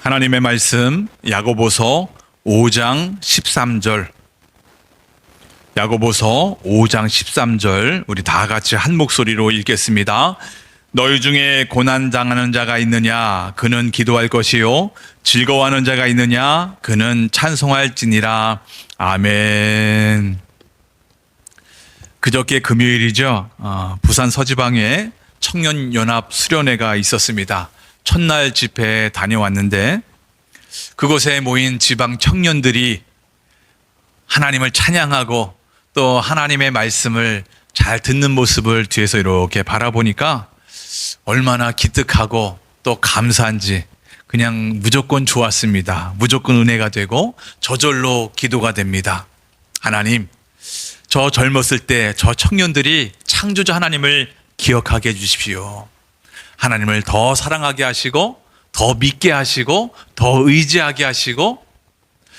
하나님의 말씀 야고보서 5장 13절, 야고보서 5장 13절 우리 다 같이 한 목소리로 읽겠습니다. 너희 중에 고난당하는 자가 있느냐? 그는 기도할 것이요 즐거워하는 자가 있느냐? 그는 찬송할지니라. 아멘. 그저께 금요일이죠. 부산 서지방에 청년연합 수련회가 있었습니다. 첫날 집회에 다녀왔는데 그곳에 모인 지방 청년들이 하나님을 찬양하고 또 하나님의 말씀을 잘 듣는 모습을 뒤에서 이렇게 바라보니까 얼마나 기특하고 또 감사한지 그냥 무조건 좋았습니다. 무조건 은혜가 되고 저절로 기도가 됩니다. 하나님, 저 젊었을 때 저 청년들이 창조자 하나님을 기억하게 해주십시오. 하나님을 더 사랑하게 하시고 더 믿게 하시고 더 의지하게 하시고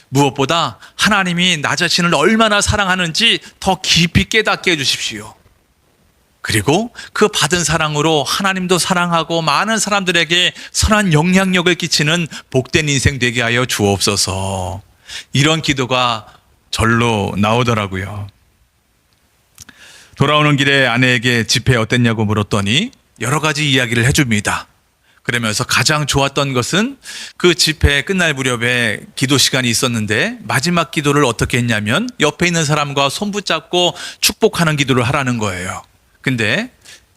무엇보다 하나님이 나 자신을 얼마나 사랑하는지 더 깊이 깨닫게 해주십시오. 그리고 그 받은 사랑으로 하나님도 사랑하고 많은 사람들에게 선한 영향력을 끼치는 복된 인생 되게 하여 주옵소서. 이런 기도가 절로 나오더라고요. 돌아오는 길에 아내에게 집회 어땠냐고 물었더니 여러 가지 이야기를 해줍니다. 그러면서 가장 좋았던 것은 그 집회 끝날 무렵에 기도 시간이 있었는데 마지막 기도를 어떻게 했냐면 옆에 있는 사람과 손 붙잡고 축복하는 기도를 하라는 거예요. 근데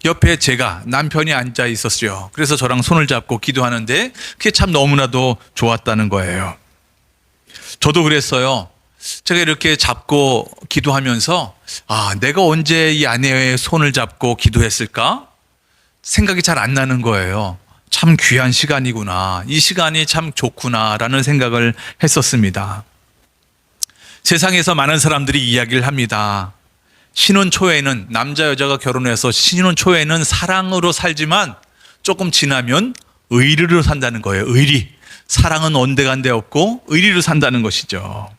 옆에 제가 남편이 앉아 있었어요. 그래서 저랑 손을 잡고 기도하는데 그게 참 너무나도 좋았다는 거예요. 저도 그랬어요. 제가 이렇게 잡고 기도하면서 내가 언제 이 아내의 손을 잡고 기도했을까? 생각이 잘 안 나는 거예요. 참 귀한 시간이구나. 이 시간이 참 좋구나라는 생각을 했었습니다. 세상에서 많은 사람들이 이야기를 합니다. 신혼 초에는 남자 여자가 결혼해서 신혼 초에는 사랑으로 살지만 조금 지나면 의리로 산다는 거예요. 의리. 사랑은 온데간데 없고 의리로 산다는 것이죠.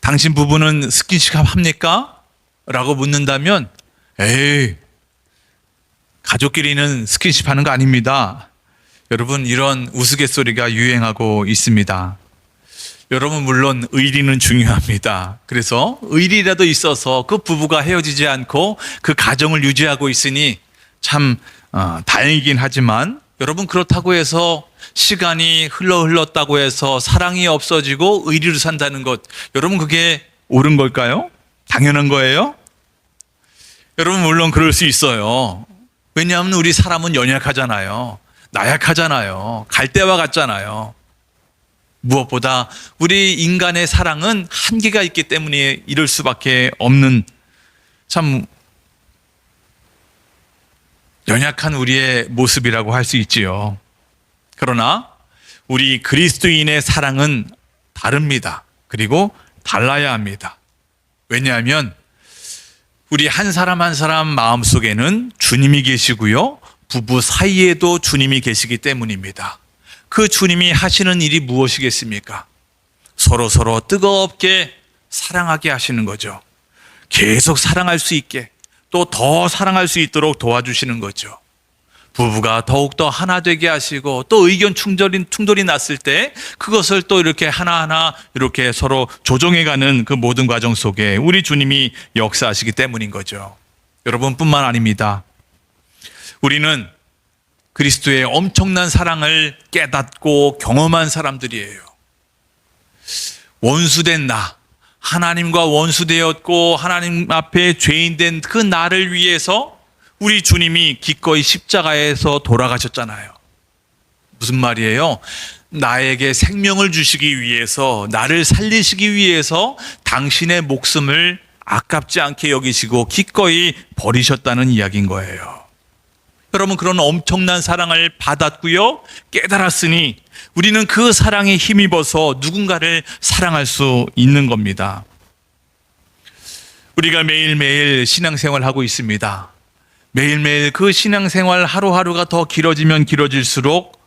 당신 부부는 스킨십 합니까? 라고 묻는다면 에이, 가족끼리는 스킨십 하는 거 아닙니다. 여러분, 이런 우스갯소리가 유행하고 있습니다. 여러분, 물론 의리는 중요합니다. 그래서 의리라도 있어서 그 부부가 헤어지지 않고 그 가정을 유지하고 있으니 참 다행이긴 하지만 여러분, 그렇다고 해서 시간이 흘렀다고 해서 사랑이 없어지고 의리로 산다는 것, 여러분 그게 옳은 걸까요? 당연한 거예요? 여러분, 물론 그럴 수 있어요. 왜냐하면 우리 사람은 연약하잖아요. 나약하잖아요. 갈대와 같잖아요. 무엇보다 우리 인간의 사랑은 한계가 있기 때문에 이럴 수밖에 없는 참 연약한 우리의 모습이라고 할 수 있지요. 그러나 우리 그리스도인의 사랑은 다릅니다. 그리고 달라야 합니다. 왜냐하면 우리 한 사람 한 사람 마음속에는 주님이 계시고요, 부부 사이에도 주님이 계시기 때문입니다. 그 주님이 하시는 일이 무엇이겠습니까? 서로 뜨겁게 사랑하게 하시는 거죠. 계속 사랑할 수 있게, 또 더 사랑할 수 있도록 도와주시는 거죠. 부부가 더욱더 하나 되게 하시고 또 의견 충돌이 났을 때 그것을 또 이렇게 하나하나 이렇게 서로 조정해가는 그 모든 과정 속에 우리 주님이 역사하시기 때문인 거죠. 여러분뿐만 아닙니다. 우리는 그리스도의 엄청난 사랑을 깨닫고 경험한 사람들이에요. 원수된 나, 하나님과 원수되었고 하나님 앞에 죄인된 그 나를 위해서 우리 주님이 기꺼이 십자가에서 돌아가셨잖아요. 무슨 말이에요? 나에게 생명을 주시기 위해서, 나를 살리시기 위해서 당신의 목숨을 아깝지 않게 여기시고 기꺼이 버리셨다는 이야기인 거예요. 여러분, 그런 엄청난 사랑을 받았고요, 깨달았으니 우리는 그 사랑에 힘입어서 누군가를 사랑할 수 있는 겁니다. 우리가 매일매일 신앙생활하고 있습니다. 매일매일 그 신앙생활 하루하루가 더 길어지면 길어질수록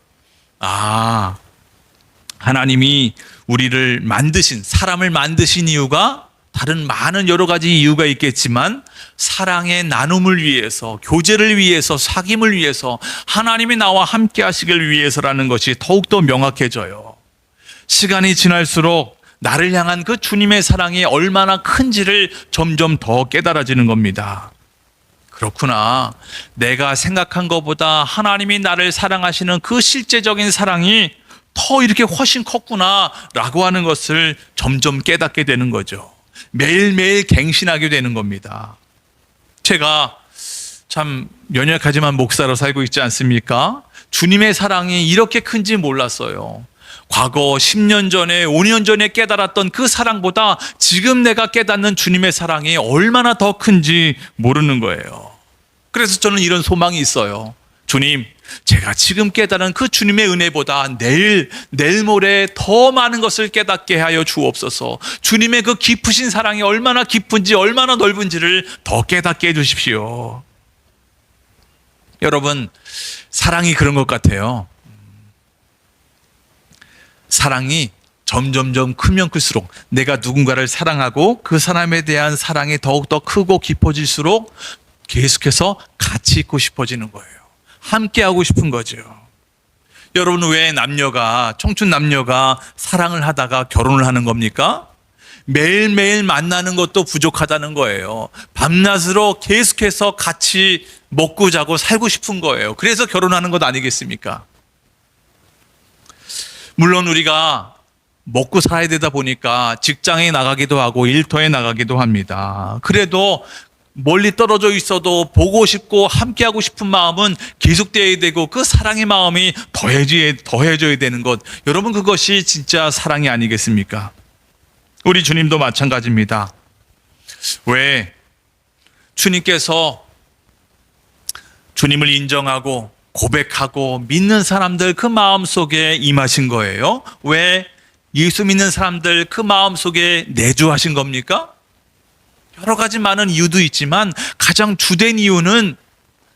하나님이 우리를 만드신, 사람을 만드신 이유가 다른 많은 여러 가지 이유가 있겠지만 사랑의 나눔을 위해서, 교제를 위해서, 사귐을 위해서, 하나님이 나와 함께 하시길 위해서라는 것이 더욱더 명확해져요. 시간이 지날수록 나를 향한 그 주님의 사랑이 얼마나 큰지를 점점 더 깨달아지는 겁니다. 그렇구나. 내가 생각한 것보다 하나님이 나를 사랑하시는 그 실제적인 사랑이 더 이렇게 훨씬 컸구나 라고 하는 것을 점점 깨닫게 되는 거죠. 매일매일 갱신하게 되는 겁니다. 제가 참 연약하지만 목사로 살고 있지 않습니까? 주님의 사랑이 이렇게 큰지 몰랐어요. 과거 10년 전에, 5년 전에 깨달았던 그 사랑보다 지금 내가 깨닫는 주님의 사랑이 얼마나 더 큰지 모르는 거예요. 그래서 저는 이런 소망이 있어요. 주님, 제가 지금 깨달은 그 주님의 은혜보다 내일 모레 더 많은 것을 깨닫게 하여 주옵소서. 주님의 그 깊으신 사랑이 얼마나 깊은지, 얼마나 넓은지를 더 깨닫게 해 주십시오. 여러분, 사랑이 그런 것 같아요. 사랑이 점점점 크면 클수록 내가 누군가를 사랑하고 그 사람에 대한 사랑이 더욱더 크고 깊어질수록 계속해서 같이 있고 싶어지는 거예요. 함께 하고 싶은 거죠. 여러분, 왜 청춘 남녀가 사랑을 하다가 결혼을 하는 겁니까? 매일매일 만나는 것도 부족하다는 거예요. 밤낮으로 계속해서 같이 먹고 자고 살고 싶은 거예요. 그래서 결혼하는 것 아니겠습니까? 물론 우리가 먹고 살아야 되다 보니까 직장에 나가기도 하고 일터에 나가기도 합니다. 그래도 멀리 떨어져 있어도 보고 싶고 함께하고 싶은 마음은 계속되어야 되고 그 사랑의 마음이 더해져야 되는 것. 여러분, 그것이 진짜 사랑이 아니겠습니까? 우리 주님도 마찬가지입니다. 왜 주님께서 주님을 인정하고 고백하고 믿는 사람들 그 마음속에 임하신 거예요? 왜 예수 믿는 사람들 그 마음속에 내주하신 겁니까? 여러 가지 많은 이유도 있지만 가장 주된 이유는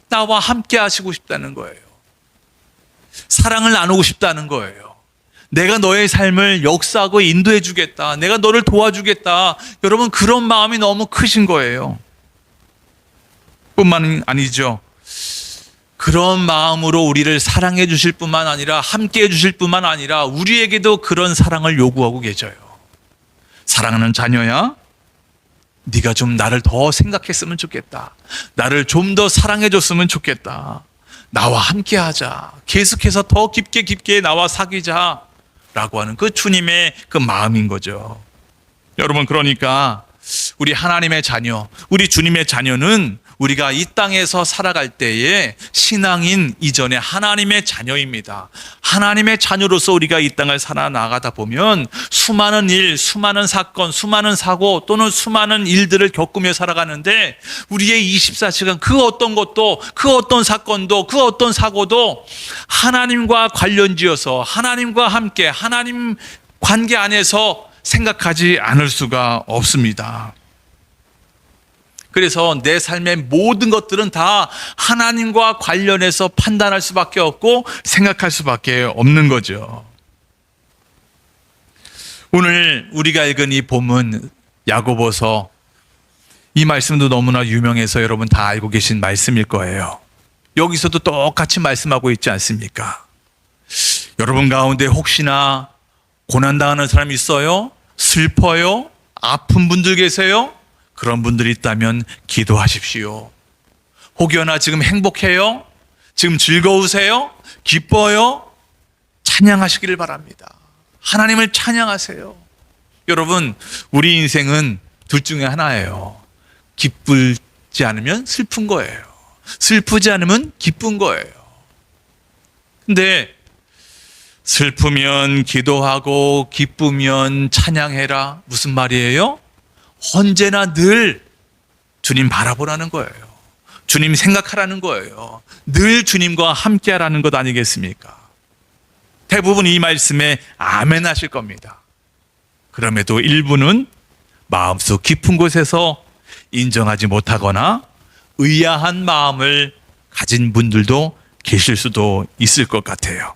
나와 함께 하시고 싶다는 거예요. 사랑을 나누고 싶다는 거예요. 내가 너의 삶을 역사하고 인도해 주겠다. 내가 너를 도와주겠다. 여러분, 그런 마음이 너무 크신 거예요. 뿐만 아니죠. 그런 마음으로 우리를 사랑해 주실 뿐만 아니라 함께 해 주실 뿐만 아니라 우리에게도 그런 사랑을 요구하고 계셔요. 사랑하는 자녀야, 네가 좀 나를 더 생각했으면 좋겠다. 나를 좀 더 사랑해 줬으면 좋겠다. 나와 함께 하자. 계속해서 더 깊게 나와 사귀자. 라고 하는 그 주님의 그 마음인 거죠. 여러분, 그러니까 우리 하나님의 자녀, 우리 주님의 자녀는 우리가 이 땅에서 살아갈 때에 신앙인 이전에 하나님의 자녀입니다. 하나님의 자녀로서 우리가 이 땅을 살아나가다 보면 수많은 일, 수많은 사건, 수많은 사고 또는 수많은 일들을 겪으며 살아가는데 우리의 24시간 그 어떤 것도, 그 어떤 사건도, 그 어떤 사고도 하나님과 관련지어서 하나님과 함께 하나님 관계 안에서 생각하지 않을 수가 없습니다. 그래서 내 삶의 모든 것들은 다 하나님과 관련해서 판단할 수밖에 없고 생각할 수밖에 없는 거죠. 오늘 우리가 읽은 이 본문 야고보서, 이 말씀도 너무나 유명해서 여러분 다 알고 계신 말씀일 거예요. 여기서도 똑같이 말씀하고 있지 않습니까? 여러분 가운데 혹시나 고난당하는 사람 있어요? 슬퍼요? 아픈 분들 계세요? 그런 분들이 있다면 기도하십시오. 혹여나 지금 행복해요? 지금 즐거우세요? 기뻐요? 찬양하시기를 바랍니다. 하나님을 찬양하세요. 여러분, 우리 인생은 둘 중에 하나예요. 기쁘지 않으면 슬픈 거예요. 슬프지 않으면 기쁜 거예요. 근데 슬프면 기도하고 기쁘면 찬양해라. 무슨 말이에요? 언제나 늘 주님 바라보라는 거예요. 주님 생각하라는 거예요. 늘 주님과 함께 하라는 것 아니겠습니까? 대부분 이 말씀에 아멘 하실 겁니다. 그럼에도 일부는 마음속 깊은 곳에서 인정하지 못하거나 의아한 마음을 가진 분들도 계실 수도 있을 것 같아요.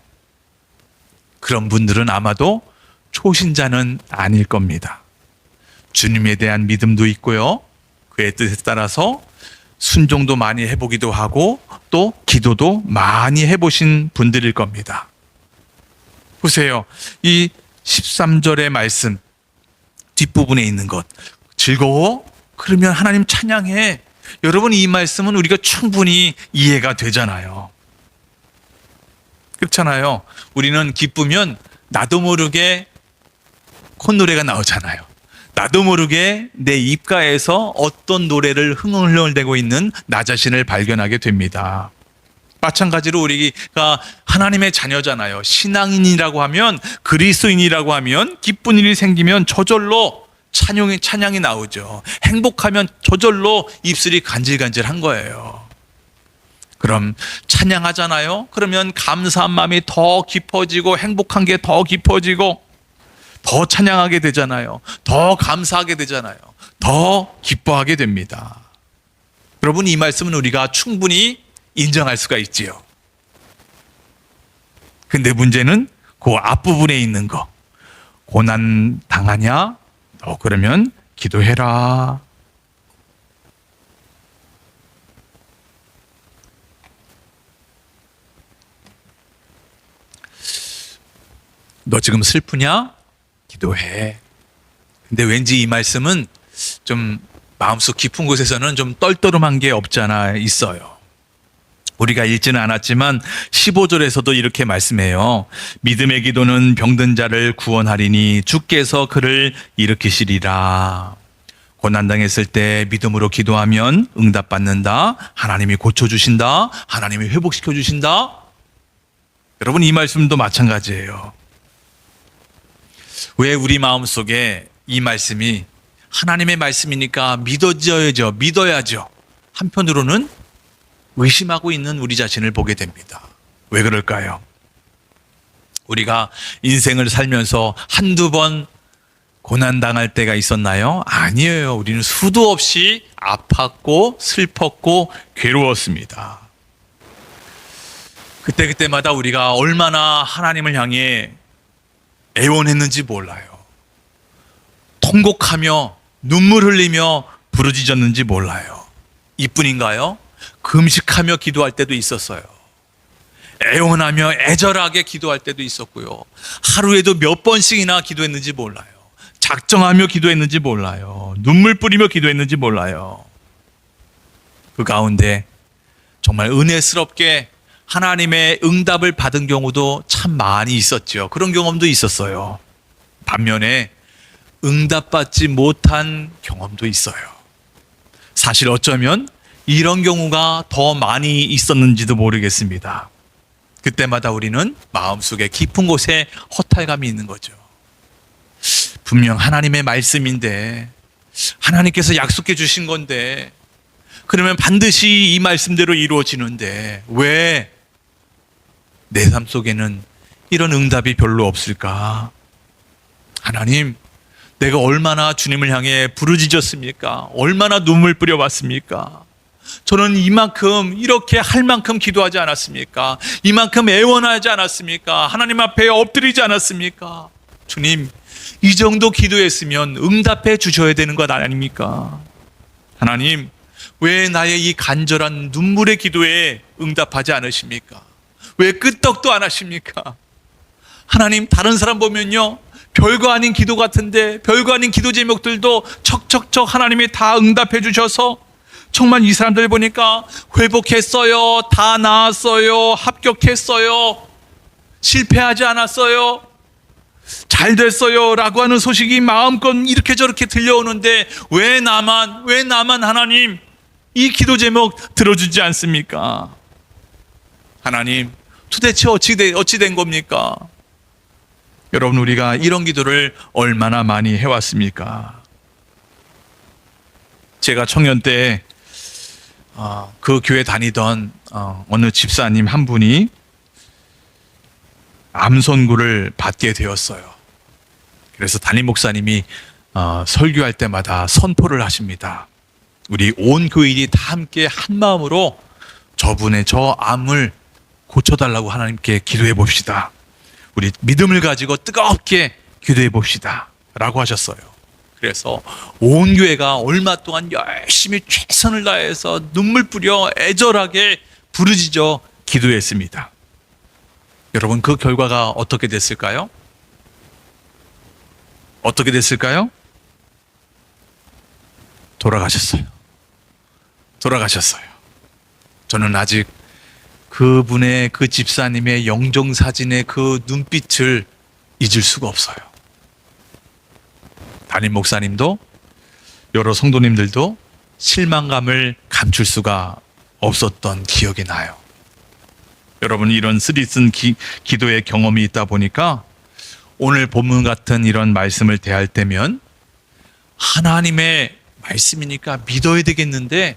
그런 분들은 아마도 초신자는 아닐 겁니다. 주님에 대한 믿음도 있고요. 그의 뜻에 따라서 순종도 많이 해보기도 하고 또 기도도 많이 해보신 분들일 겁니다. 보세요. 이 13절의 말씀 뒷부분에 있는 것. 즐거워? 그러면 하나님 찬양해. 여러분, 이 말씀은 우리가 충분히 이해가 되잖아요. 그렇잖아요. 우리는 기쁘면 나도 모르게 콧노래가 나오잖아요. 나도 모르게 내 입가에서 어떤 노래를 흥얼흥얼대고 있는 나 자신을 발견하게 됩니다. 마찬가지로 우리가 하나님의 자녀잖아요. 신앙인이라고 하면, 그리스도인이라고 하면 기쁜 일이 생기면 저절로 찬양이 나오죠. 행복하면 저절로 입술이 간질간질한 거예요. 그럼 찬양하잖아요. 그러면 감사한 마음이 더 깊어지고 행복한 게 더 깊어지고 더 찬양하게 되잖아요. 더 감사하게 되잖아요. 더 기뻐하게 됩니다. 여러분, 이 말씀은 우리가 충분히 인정할 수가 있지요. 근데 문제는 그 앞부분에 있는 거. 고난 당하냐? 너 그러면 기도해라. 너 지금 슬프냐? 기도해. 근데 왠지 이 말씀은 좀 마음속 깊은 곳에서는 좀 떨떠름한 게 없잖아 있어요. 우리가 읽지는 않았지만 15절에서도 이렇게 말씀해요. 믿음의 기도는 병든 자를 구원하리니 주께서 그를 일으키시리라. 고난당했을 때 믿음으로 기도하면 응답받는다. 하나님이 고쳐주신다. 하나님이 회복시켜주신다. 여러분, 이 말씀도 마찬가지예요. 왜 우리 마음속에 이 말씀이 하나님의 말씀이니까 믿어야죠. 한편으로는 의심하고 있는 우리 자신을 보게 됩니다. 왜 그럴까요? 우리가 인생을 살면서 한두 번 고난당할 때가 있었나요? 아니에요. 우리는 수도 없이 아팠고 슬펐고 괴로웠습니다. 그때마다 우리가 얼마나 하나님을 향해 애원했는지 몰라요. 통곡하며 눈물 흘리며 부르짖었는지 몰라요. 이뿐인가요? 금식하며 기도할 때도 있었어요. 애원하며 애절하게 기도할 때도 있었고요. 하루에도 몇 번씩이나 기도했는지 몰라요. 작정하며 기도했는지 몰라요. 눈물 뿌리며 기도했는지 몰라요. 그 가운데 정말 은혜스럽게 하나님의 응답을 받은 경우도 참 많이 있었죠. 그런 경험도 있었어요. 반면에 응답받지 못한 경험도 있어요. 사실 어쩌면 이런 경우가 더 많이 있었는지도 모르겠습니다. 그때마다 우리는 마음속에 깊은 곳에 허탈감이 있는 거죠. 분명 하나님의 말씀인데, 하나님께서 약속해 주신 건데, 그러면 반드시 이 말씀대로 이루어지는데 왜 내 삶 속에는 이런 응답이 별로 없을까? 하나님, 내가 얼마나 주님을 향해 부르짖었습니까? 얼마나 눈물 뿌려봤습니까? 저는 이만큼 이렇게 할 만큼 기도하지 않았습니까? 이만큼 애원하지 않았습니까? 하나님 앞에 엎드리지 않았습니까? 주님, 이 정도 기도했으면 응답해 주셔야 되는 것 아닙니까? 하나님, 왜 나의 이 간절한 눈물의 기도에 응답하지 않으십니까? 왜 끄떡도 안 하십니까? 하나님, 다른 사람 보면요, 별거 아닌 기도 같은데, 별거 아닌 기도 제목들도 척척척 하나님이 다 응답해 주셔서 정말 이 사람들 보니까 회복했어요, 다 나았어요, 합격했어요, 실패하지 않았어요, 잘 됐어요 라고 하는 소식이 마음껏 이렇게 저렇게 들려오는데 왜 나만 하나님 이 기도 제목 들어주지 않습니까? 하나님, 도대체 어찌 된 겁니까? 여러분, 우리가 이런 기도를 얼마나 많이 해왔습니까? 제가 청년 때 그 교회 다니던 어느 집사님 한 분이 암 선고를 받게 되었어요. 그래서 담임 목사님이 설교할 때마다 선포를 하십니다. 우리 온 교인이 다 함께 한 마음으로 저분의 저 암을 고쳐달라고 하나님께 기도해 봅시다. 우리 믿음을 가지고 뜨겁게 기도해 봅시다 라고 하셨어요. 그래서 온 교회가 얼마 동안 열심히 최선을 다해서 눈물 뿌려 애절하게 부르짖어 기도했습니다. 여러분, 그 결과가 어떻게 됐을까요? 어떻게 됐을까요? 돌아가셨어요. 돌아가셨어요. 저는 아직 그분의, 그 집사님의 영정사진의 그 눈빛을 잊을 수가 없어요. 담임 목사님도 여러 성도님들도 실망감을 감출 수가 없었던 기억이 나요. 여러분, 이런 쓰디쓴 기도의 경험이 있다 보니까 오늘 본문 같은 이런 말씀을 대할 때면 하나님의 말씀이니까 믿어야 되겠는데,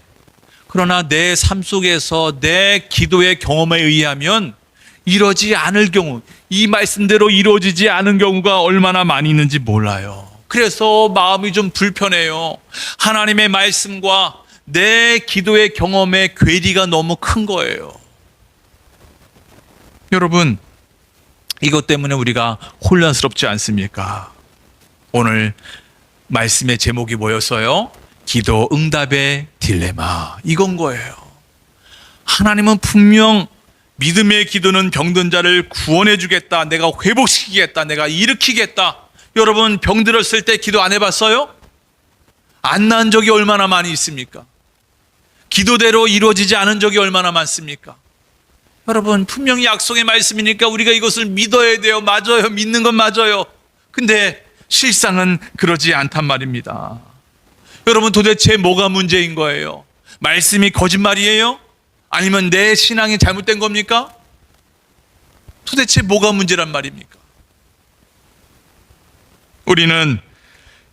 그러나 내 삶 속에서 내 기도의 경험에 의하면 이러지 않을 경우, 이 말씀대로 이루어지지 않은 경우가 얼마나 많이 있는지 몰라요. 그래서 마음이 좀 불편해요. 하나님의 말씀과 내 기도의 경험의 괴리가 너무 큰 거예요. 여러분, 이것 때문에 우리가 혼란스럽지 않습니까? 오늘 말씀의 제목이 뭐였어요? 기도 응답의 딜레마. 이건 거예요. 하나님은 분명 믿음의 기도는 병든 자를 구원해 주겠다, 내가 회복시키겠다, 내가 일으키겠다. 여러분, 병들었을 때 기도 안 해봤어요? 안 나은 적이 얼마나 많이 있습니까? 기도대로 이루어지지 않은 적이 얼마나 많습니까? 여러분, 분명히 약속의 말씀이니까 우리가 이것을 믿어야 돼요. 맞아요. 믿는 건 맞아요. 근데 실상은 그러지 않단 말입니다. 여러분, 도대체 뭐가 문제인 거예요? 말씀이 거짓말이에요? 아니면 내 신앙이 잘못된 겁니까? 도대체 뭐가 문제란 말입니까? 우리는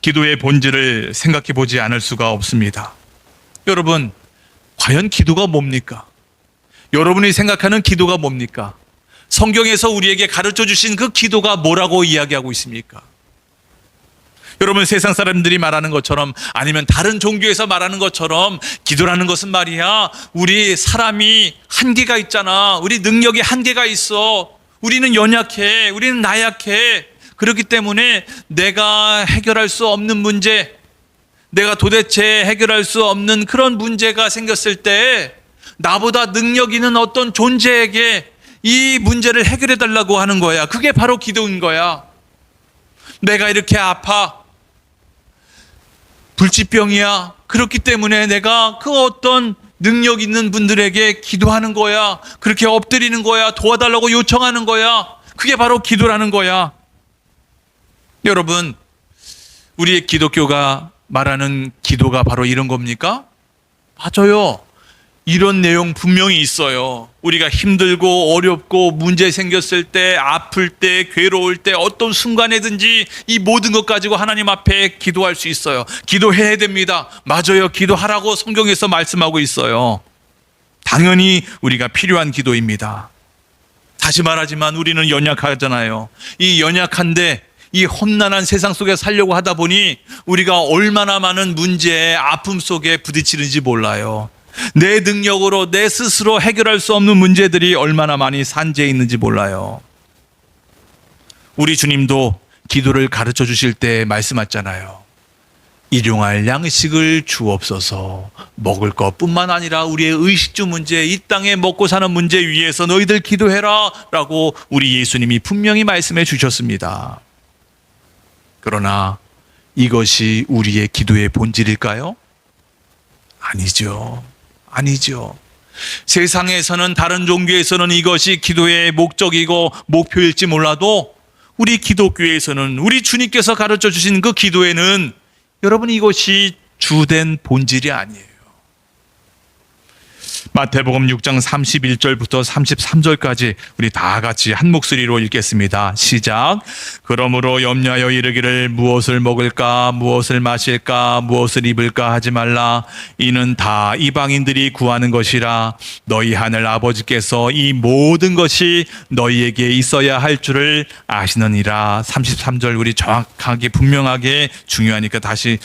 기도의 본질을 생각해 보지 않을 수가 없습니다. 여러분, 과연 기도가 뭡니까? 여러분이 생각하는 기도가 뭡니까? 성경에서 우리에게 가르쳐 주신 그 기도가 뭐라고 이야기하고 있습니까? 여러분, 세상 사람들이 말하는 것처럼, 아니면 다른 종교에서 말하는 것처럼 기도라는 것은 말이야, 우리 사람이 한계가 있잖아. 우리 능력이 한계가 있어. 우리는 연약해. 우리는 나약해. 그렇기 때문에 내가 해결할 수 없는 문제, 내가 도대체 해결할 수 없는 그런 문제가 생겼을 때 나보다 능력 있는 어떤 존재에게 이 문제를 해결해 달라고 하는 거야. 그게 바로 기도인 거야. 내가 이렇게 아파, 불치병이야. 그렇기 때문에 내가 그 어떤 능력 있는 분들에게 기도하는 거야. 그렇게 엎드리는 거야. 도와달라고 요청하는 거야. 그게 바로 기도라는 거야. 여러분, 우리의 기독교가 말하는 기도가 바로 이런 겁니까? 맞아요. 이런 내용 분명히 있어요. 우리가 힘들고 어렵고 문제 생겼을 때, 아플 때, 괴로울 때, 어떤 순간에든지 이 모든 것 가지고 하나님 앞에 기도할 수 있어요. 기도해야 됩니다. 맞아요. 기도하라고 성경에서 말씀하고 있어요. 당연히 우리가 필요한 기도입니다. 다시 말하지만 우리는 연약하잖아요. 이 연약한데 이 험난한 세상 속에 살려고 하다 보니 우리가 얼마나 많은 문제에 아픔 속에 부딪히는지 몰라요. 내 능력으로 내 스스로 해결할 수 없는 문제들이 얼마나 많이 산재해 있는지 몰라요. 우리 주님도 기도를 가르쳐 주실 때 말씀하셨잖아요. 일용할 양식을 주옵소서. 먹을 것뿐만 아니라 우리의 의식주 문제, 이 땅에 먹고 사는 문제 위해서 너희들 기도해라 라고 우리 예수님이 분명히 말씀해 주셨습니다. 그러나 이것이 우리의 기도의 본질일까요? 아니죠. 아니죠. 세상에서는, 다른 종교에서는 이것이 기도의 목적이고 목표일지 몰라도 우리 기독교에서는, 우리 주님께서 가르쳐 주신 그 기도에는 여러분, 이것이 주된 본질이 아니에요. 마태복음 6장 31절부터 33절까지 우리 다 같이 한 목소리로 읽겠습니다. 시작. 그러므로 염려하여 이르기를 무엇을 먹을까, 무엇을 마실까, 무엇을 입을까 하지 말라. 이는 다 이방인들이 구하는 것이라. 너희 하늘 아버지께서 이 모든 것이 너희에게 있어야 할 줄을 아시느니라. 33절 우리 정확하게 분명하게, 중요하니까 다시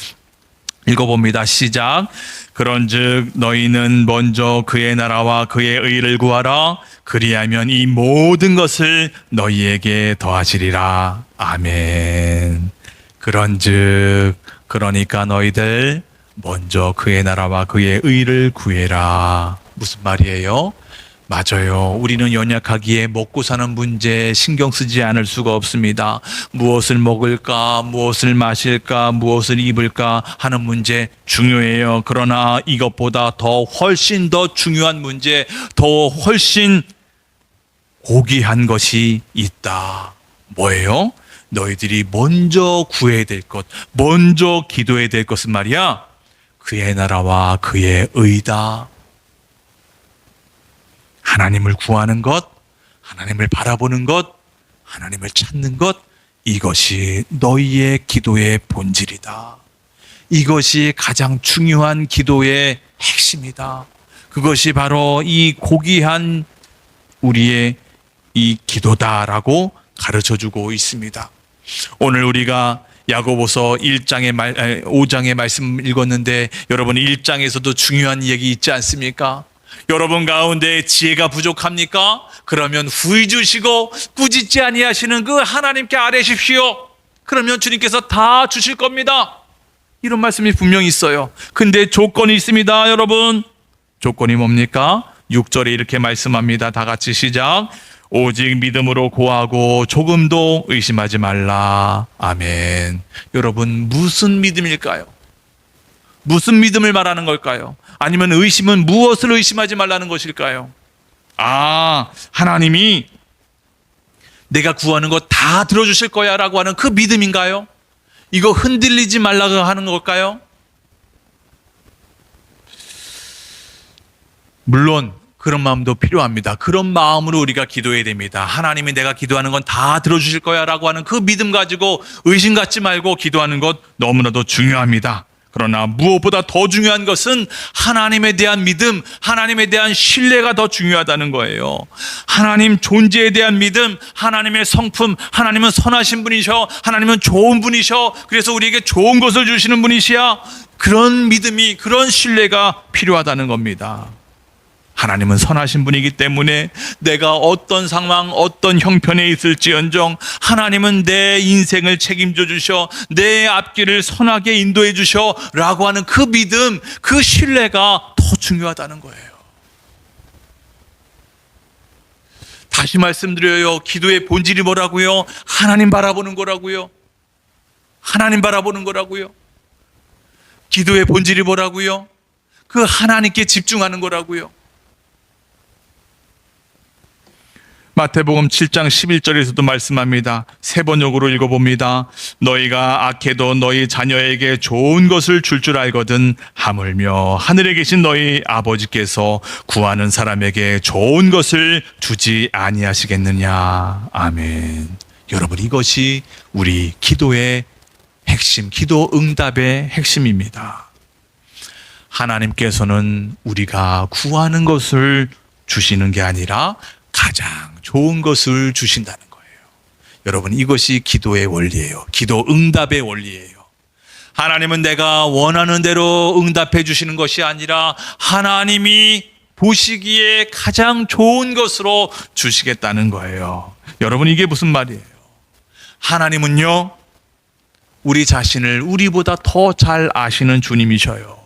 읽어봅니다. 시작. 그런즉 너희는 먼저 그의 나라와 그의 의를 구하라. 그리하면 이 모든 것을 너희에게 더하시리라. 아멘. 그런즉 그러니까 너희들 먼저 그의 나라와 그의 의를 구해라. 무슨 말이에요? 맞아요. 우리는 연약하기에 먹고 사는 문제에 신경 쓰지 않을 수가 없습니다. 무엇을 먹을까, 무엇을 마실까, 무엇을 입을까 하는 문제 중요해요. 그러나 이것보다 더 훨씬 더 중요한 문제, 더 훨씬 고귀한 것이 있다. 뭐예요? 너희들이 먼저 구해야 될 것, 먼저 기도해야 될 것은 말이야, 그의 나라와 그의 의다. 하나님을 구하는 것, 하나님을 바라보는 것, 하나님을 찾는 것, 이것이 너희의 기도의 본질이다. 이것이 가장 중요한 기도의 핵심이다. 그것이 바로 이 고귀한 우리의 이 기도다라고 가르쳐주고 있습니다. 오늘 우리가 야고보서 5장의 말씀 읽었는데 여러분 1장에서도 중요한 얘기 있지 않습니까? 여러분 가운데 지혜가 부족합니까? 그러면 후히 주시고 꾸짖지 아니하시는 그 하나님께 아뢰십시오. 그러면 주님께서 다 주실 겁니다. 이런 말씀이 분명히 있어요. 근데 조건이 있습니다, 여러분. 조건이 뭡니까? 6절에 이렇게 말씀합니다. 다 같이 시작. 오직 믿음으로 구하고 조금도 의심하지 말라. 아멘. 여러분 무슨 믿음일까요? 무슨 믿음을 말하는 걸까요? 아니면 의심은 무엇을 의심하지 말라는 것일까요? 하나님이 내가 구하는 거 다 들어주실 거야 라고 하는 그 믿음인가요? 이거 흔들리지 말라고 하는 걸까요? 물론 그런 마음도 필요합니다. 그런 마음으로 우리가 기도해야 됩니다. 하나님이 내가 기도하는 건 다 들어주실 거야 라고 하는 그 믿음 가지고 의심 갖지 말고 기도하는 것 너무나도 중요합니다. 그러나 무엇보다 더 중요한 것은 하나님에 대한 믿음, 하나님에 대한 신뢰가 더 중요하다는 거예요. 하나님 존재에 대한 믿음, 하나님의 성품, 하나님은 선하신 분이셔, 하나님은 좋은 분이셔, 그래서 우리에게 좋은 것을 주시는 분이시야. 그런 믿음이, 그런 신뢰가 필요하다는 겁니다. 하나님은 선하신 분이기 때문에 내가 어떤 상황, 어떤 형편에 있을지언정 하나님은 내 인생을 책임져 주셔, 내 앞길을 선하게 인도해 주셔 라고 하는 그 믿음, 그 신뢰가 더 중요하다는 거예요. 다시 말씀드려요. 기도의 본질이 뭐라고요? 하나님 바라보는 거라고요. 하나님 바라보는 거라고요. 기도의 본질이 뭐라고요? 그 하나님께 집중하는 거라고요. 마태복음 7장 11절에서도 말씀합니다. 세 번역으로 읽어봅니다. 너희가 악해도 너희 자녀에게 좋은 것을 줄 알거든 하물며 하늘에 계신 너희 아버지께서 구하는 사람에게 좋은 것을 주지 아니하시겠느냐. 아멘. 여러분 이것이 우리 기도의 핵심, 기도 응답의 핵심입니다. 하나님께서는 우리가 구하는 것을 주시는 게 아니라 가장 좋은 것을 주신다는 거예요. 여러분 이것이 기도의 원리예요. 기도 응답의 원리예요. 하나님은 내가 원하는 대로 응답해 주시는 것이 아니라 하나님이 보시기에 가장 좋은 것으로 주시겠다는 거예요. 여러분 이게 무슨 말이에요? 하나님은요 우리 자신을 우리보다 더 잘 아시는 주님이셔요.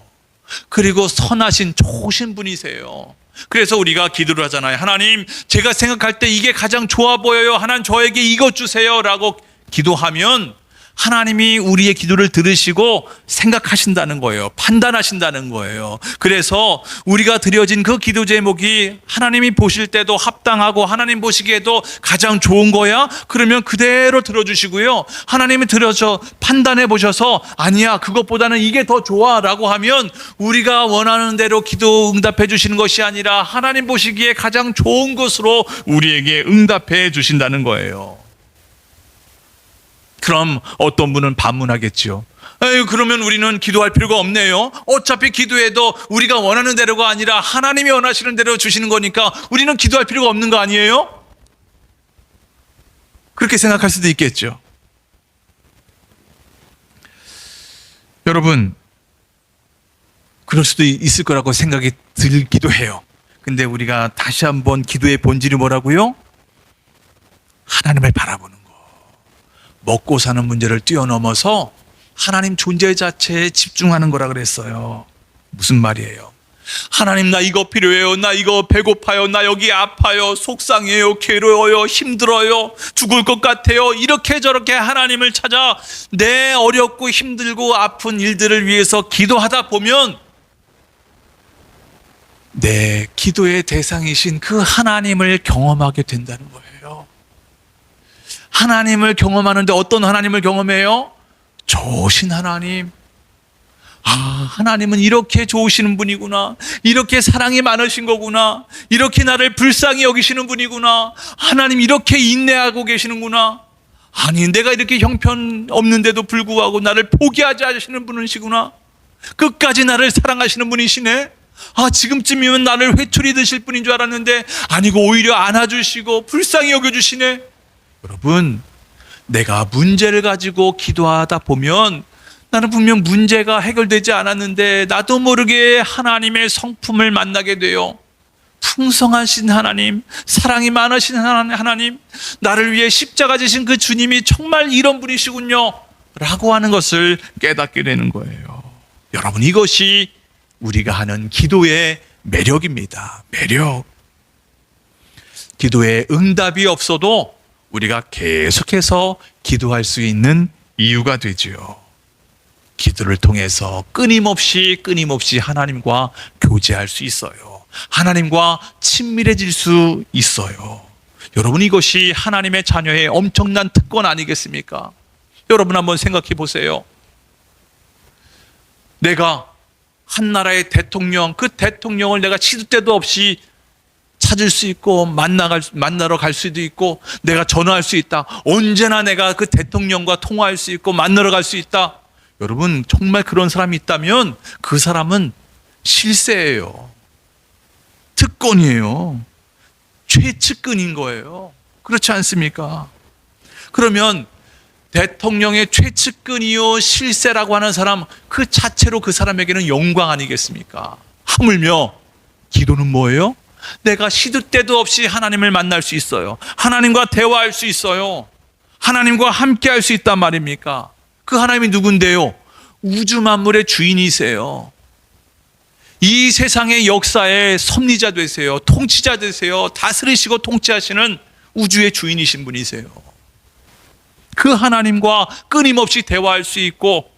그리고 선하신 좋으신 분이세요. 그래서 우리가 기도를 하잖아요. 하나님, 제가 생각할 때 이게 가장 좋아 보여요. 하나님 저에게 이것 주세요 라고 기도하면 하나님이 우리의 기도를 들으시고 생각하신다는 거예요. 판단하신다는 거예요. 그래서 우리가 드려진 그 기도 제목이 하나님이 보실 때도 합당하고 하나님 보시기에도 가장 좋은 거야? 그러면 그대로 들어주시고요. 하나님이 들어서 판단해 보셔서 아니야 그것보다는 이게 더 좋아 라고 하면 우리가 원하는 대로 기도 응답해 주시는 것이 아니라 하나님 보시기에 가장 좋은 것으로 우리에게 응답해 주신다는 거예요. 그럼 어떤 분은 반문하겠죠. 에이, 그러면 우리는 기도할 필요가 없네요. 어차피 기도해도 우리가 원하는 대로가 아니라 하나님이 원하시는 대로 주시는 거니까 우리는 기도할 필요가 없는 거 아니에요? 그렇게 생각할 수도 있겠죠. 여러분, 그럴 수도 있을 거라고 생각이 들기도 해요. 근데 우리가 다시 한번 기도의 본질이 뭐라고요? 하나님을 바라보는 거. 먹고 사는 문제를 뛰어넘어서 하나님 존재 자체에 집중하는 거라 그랬어요. 무슨 말이에요? 하나님, 나 이거 필요해요. 나 이거 배고파요. 나 여기 아파요. 속상해요. 괴로워요. 힘들어요. 죽을 것 같아요. 이렇게 저렇게 하나님을 찾아 내 어렵고 힘들고 아픈 일들을 위해서 기도하다 보면 내 기도의 대상이신 그 하나님을 경험하게 된다는 거예요. 하나님을 경험하는데 어떤 하나님을 경험해요? 좋으신 하나님. 하나님은 이렇게 좋으시는 분이구나. 이렇게 사랑이 많으신 거구나. 이렇게 나를 불쌍히 여기시는 분이구나. 하나님 이렇게 인내하고 계시는구나. 아니, 내가 이렇게 형편없는데도 불구하고 나를 포기하지 않으시는 분이시구나. 끝까지 나를 사랑하시는 분이시네. 지금쯤이면 나를 회초리 드실 분인 줄 알았는데 아니고 오히려 안아주시고 불쌍히 여겨주시네. 여러분, 내가 문제를 가지고 기도하다 보면 나는 분명 문제가 해결되지 않았는데 나도 모르게 하나님의 성품을 만나게 돼요. 풍성하신 하나님, 사랑이 많으신 하나님, 나를 위해 십자가 지신 그 주님이 정말 이런 분이시군요 라고 하는 것을 깨닫게 되는 거예요. 여러분, 이것이 우리가 하는 기도의 매력입니다. 매력. 기도에 응답이 없어도 우리가 계속해서 기도할 수 있는 이유가 되지요. 기도를 통해서 끊임없이 하나님과 교제할 수 있어요. 하나님과 친밀해질 수 있어요. 여러분, 이것이 하나님의 자녀의 엄청난 특권 아니겠습니까? 여러분 한번 생각해 보세요. 내가 한 나라의 대통령, 그 대통령을 내가 시도 때도 없이 찾을 수 있고 만나러 갈 수도 있고 내가 전화할 수 있다. 언제나 내가 그 대통령과 통화할 수 있고 만나러 갈 수 있다. 여러분, 정말 그런 사람이 있다면 그 사람은 실세예요. 특권이에요. 최측근인 거예요. 그렇지 않습니까? 그러면 대통령의 최측근이요 실세라고 하는 사람, 그 자체로 그 사람에게는 영광 아니겠습니까? 하물며 기도는 뭐예요? 내가 시도 때도 없이 하나님을 만날 수 있어요. 하나님과 대화할 수 있어요. 하나님과 함께 할 수 있단 말입니까? 그 하나님이 누군데요? 우주 만물의 주인이세요. 이 세상의 역사의 섭리자 되세요. 통치자 되세요. 다스리시고 통치하시는 우주의 주인이신 분이세요. 그 하나님과 끊임없이 대화할 수 있고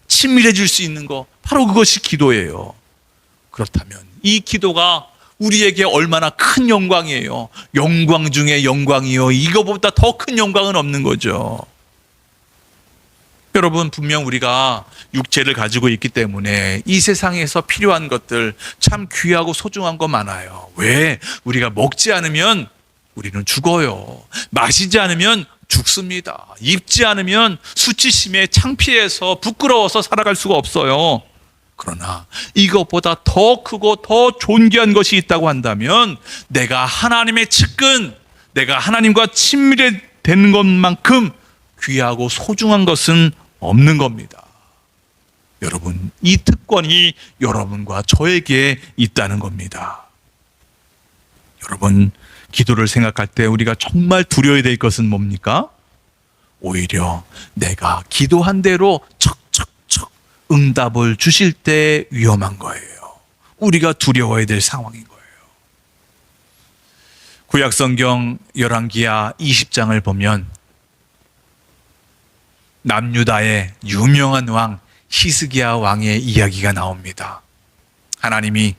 친밀해질 수 있는 거, 바로 그것이 기도예요. 그렇다면 이 기도가 우리에게 얼마나 큰 영광이에요. 영광 중에 영광이요, 이거보다 더 큰 영광은 없는 거죠. 여러분, 분명 우리가 육체를 가지고 있기 때문에 이 세상에서 필요한 것들 참 귀하고 소중한 거 많아요. 왜? 우리가 먹지 않으면 우리는 죽어요. 마시지 않으면 죽습니다. 입지 않으면 수치심에 창피해서 부끄러워서 살아갈 수가 없어요. 그러나 이것보다 더 크고 더 존귀한 것이 있다고 한다면 내가 하나님의 측근, 내가 하나님과 친밀해지는 것만큼 귀하고 소중한 것은 없는 겁니다. 여러분, 이 특권이 여러분과 저에게 있다는 겁니다. 여러분, 기도를 생각할 때 우리가 정말 두려워야 될 것은 뭡니까? 오히려 내가 기도한 대로 척척척 응답을 주실 때 위험한 거예요. 우리가 두려워야 될 상황인 거예요. 구약성경 열왕기하 20장을 보면 남유다의 유명한 왕 히스기야 왕의 이야기가 나옵니다. 하나님이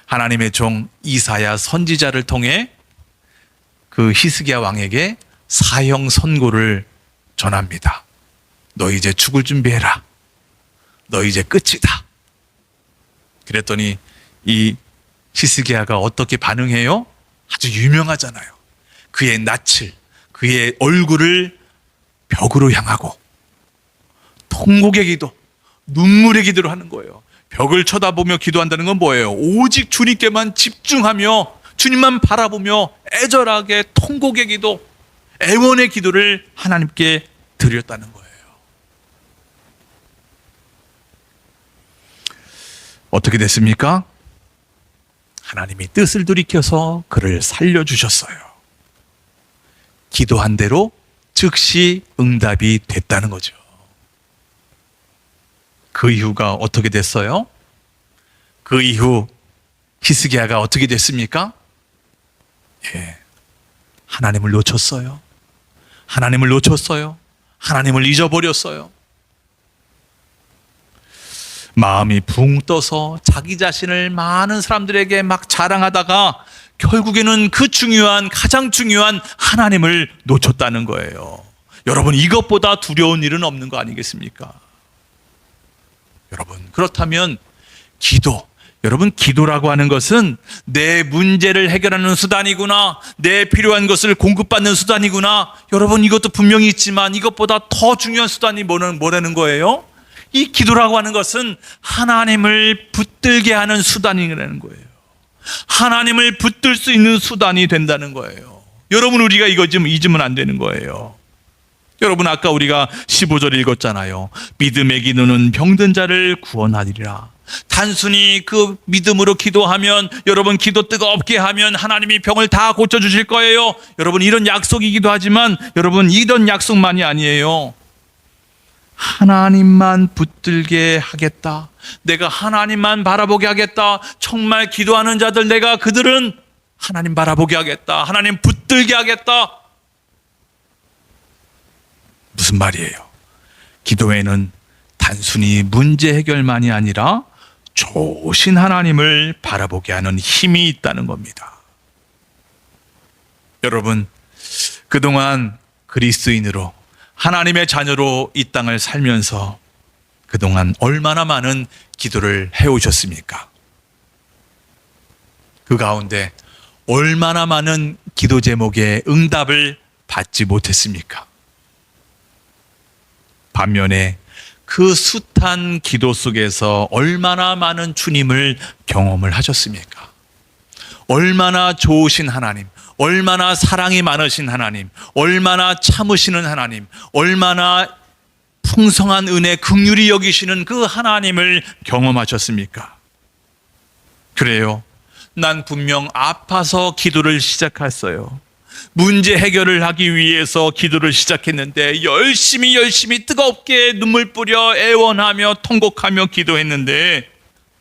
하나님의 종 이사야 선지자를 통해 그 히스기야 왕에게 사형 선고를 전합니다. 너 이제 죽을 준비해라. 너 이제 끝이다. 그랬더니 이 히스기야가 어떻게 반응해요? 아주 유명하잖아요. 그의 낯을, 그의 얼굴을 벽으로 향하고 통곡의 기도, 눈물의 기도를 하는 거예요. 벽을 쳐다보며 기도한다는 건 뭐예요? 오직 주님께만 집중하며 주님만 바라보며 애절하게 통곡의 기도, 애원의 기도를 하나님께 드렸다는 거예요. 어떻게 됐습니까? 하나님이 뜻을 돌이켜서 그를 살려주셨어요. 기도한 대로 즉시 응답이 됐다는 거죠. 그 이후가 어떻게 됐어요? 그 이후 히스기야가 어떻게 됐습니까? 예, 하나님을 놓쳤어요. 하나님을 놓쳤어요. 하나님을 잊어버렸어요. 마음이 붕 떠서 자기 자신을 많은 사람들에게 막 자랑하다가 결국에는 그 가장 중요한 하나님을 놓쳤다는 거예요. 여러분, 이것보다 두려운 일은 없는 거 아니겠습니까? 여러분, 그렇다면 여러분, 기도라고 하는 것은 내 문제를 해결하는 수단이구나, 내 필요한 것을 공급받는 수단이구나. 여러분, 이것도 분명히 있지만 이것보다 더 중요한 수단이 뭐라는 거예요? 이 기도라고 하는 것은 하나님을 붙들게 하는 수단이라는 거예요. 하나님을 붙들 수 있는 수단이 된다는 거예요. 여러분, 우리가 이거 좀 잊으면 안 되는 거예요. 여러분, 아까 우리가 15절 읽었잖아요. 믿음의 기도는 병든 자를 구원하리라. 단순히 그 믿음으로 기도하면, 여러분, 기도 뜨겁게 하면 하나님이 병을 다 고쳐주실 거예요. 여러분, 이런 약속이기도 하지만 여러분, 이런 약속만이 아니에요. 하나님만 붙들게 하겠다. 내가 하나님만 바라보게 하겠다. 정말 기도하는 자들, 내가 그들은 하나님 바라보게 하겠다. 하나님 붙들게 하겠다. 무슨 말이에요? 기도에는 단순히 문제 해결만이 아니라 좋으신 하나님을 바라보게 하는 힘이 있다는 겁니다. 여러분, 그동안 그리스도인으로 하나님의 자녀로 이 땅을 살면서 그동안 얼마나 많은 기도를 해오셨습니까? 그 가운데 얼마나 많은 기도 제목의 응답을 받지 못했습니까? 반면에 그 숱한 기도 속에서 얼마나 많은 주님을 경험을 하셨습니까? 얼마나 좋으신 하나님, 얼마나 사랑이 많으신 하나님, 얼마나 참으시는 하나님, 얼마나 풍성한 은혜, 긍휼히 여기시는 그 하나님을 경험하셨습니까? 그래요. 난 분명 아파서 기도를 시작했어요. 문제 해결을 하기 위해서 기도를 시작했는데 열심히 뜨겁게 눈물 뿌려 애원하며 통곡하며 기도했는데,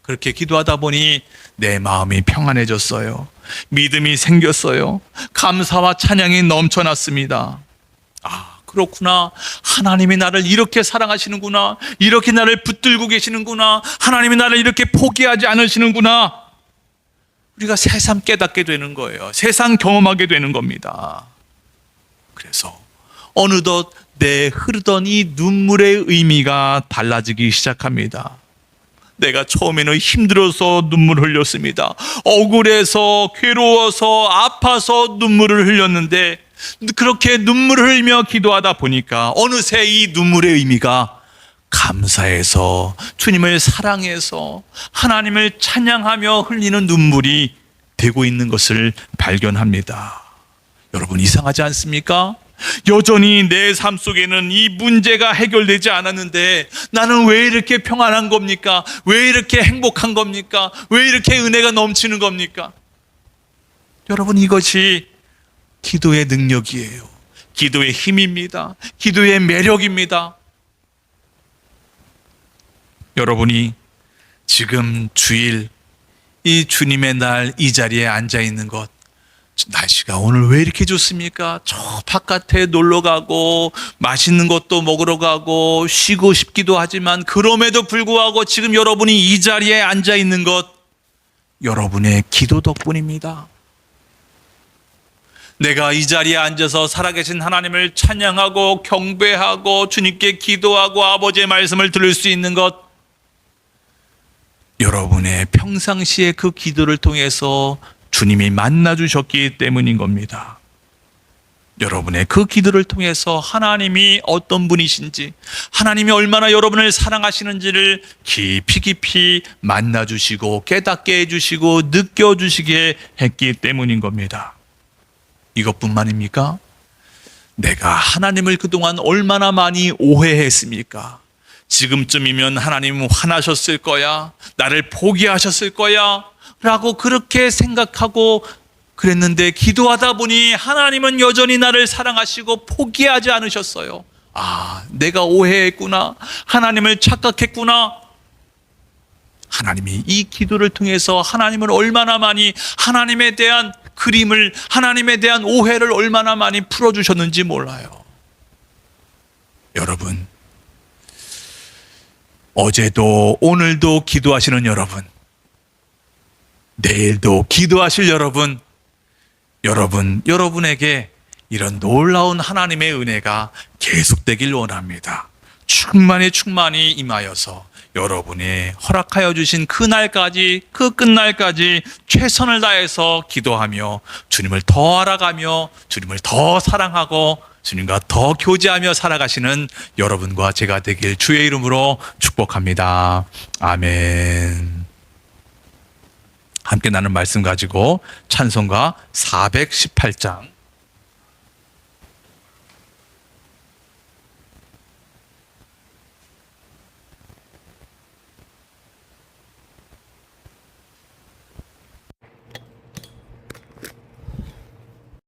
그렇게 기도하다 보니 내 마음이 평안해졌어요. 믿음이 생겼어요. 감사와 찬양이 넘쳐났습니다. 아, 그렇구나. 하나님이 나를 이렇게 사랑하시는구나. 이렇게 나를 붙들고 계시는구나. 하나님이 나를 이렇게 포기하지 않으시는구나. 우리가 새삼 깨닫게 되는 거예요. 새삼 경험하게 되는 겁니다. 그래서 어느덧 내 흐르던 이 눈물의 의미가 달라지기 시작합니다. 내가 처음에는 힘들어서 눈물을 흘렸습니다. 억울해서, 괴로워서, 아파서 눈물을 흘렸는데, 그렇게 눈물을 흘리며 기도하다 보니까 어느새 이 눈물의 의미가 감사해서, 주님을 사랑해서, 하나님을 찬양하며 흘리는 눈물이 되고 있는 것을 발견합니다. 여러분, 이상하지 않습니까? 여전히 내 삶 속에는 이 문제가 해결되지 않았는데 나는 왜 이렇게 평안한 겁니까? 왜 이렇게 행복한 겁니까? 왜 이렇게 은혜가 넘치는 겁니까? 여러분, 이것이 기도의 능력이에요. 기도의 힘입니다. 기도의 매력입니다. 여러분이 지금 주일 이 주님의 날 이 자리에 앉아 있는 것, 날씨가 오늘 왜 이렇게 좋습니까? 저 바깥에 놀러 가고 맛있는 것도 먹으러 가고 쉬고 싶기도 하지만, 그럼에도 불구하고 지금 여러분이 이 자리에 앉아 있는 것, 여러분의 기도 덕분입니다. 내가 이 자리에 앉아서 살아계신 하나님을 찬양하고 경배하고 주님께 기도하고 아버지의 말씀을 들을 수 있는 것, 여러분의 평상시에 그 기도를 통해서 주님이 만나주셨기 때문인 겁니다. 여러분의 그 기도를 통해서 하나님이 어떤 분이신지, 하나님이 얼마나 여러분을 사랑하시는지를 깊이 만나주시고 깨닫게 해주시고 느껴주시게 했기 때문인 겁니다. 이것뿐만입니까? 내가 하나님을 그동안 얼마나 많이 오해했습니까? 지금쯤이면 하나님 화나셨을 거야, 나를 포기하셨을 거야 라고 그렇게 생각하고 그랬는데, 기도하다 보니 하나님은 여전히 나를 사랑하시고 포기하지 않으셨어요. 아, 내가 오해했구나, 하나님을 착각했구나 하나님이 이 기도를 통해서 하나님을 얼마나 많이, 하나님에 대한 그림을, 하나님에 대한 오해를 얼마나 많이 풀어주셨는지 몰라요. 여러분, 어제도 오늘도 기도하시는 여러분, 내일도 기도하실 여러분, 여러분에게 이런 놀라운 하나님의 은혜가 계속되길 원합니다. 충만히 임하여서 여러분이 허락하여 주신 그 날까지, 그 끝날까지 최선을 다해서 기도하며 주님을 더 알아가며 주님을 더 사랑하고 주님과 더 교제하며 살아가시는 여러분과 제가 되길 주의 이름으로 축복합니다. 아멘. 함께 나눈 말씀 가지고 찬송가 418장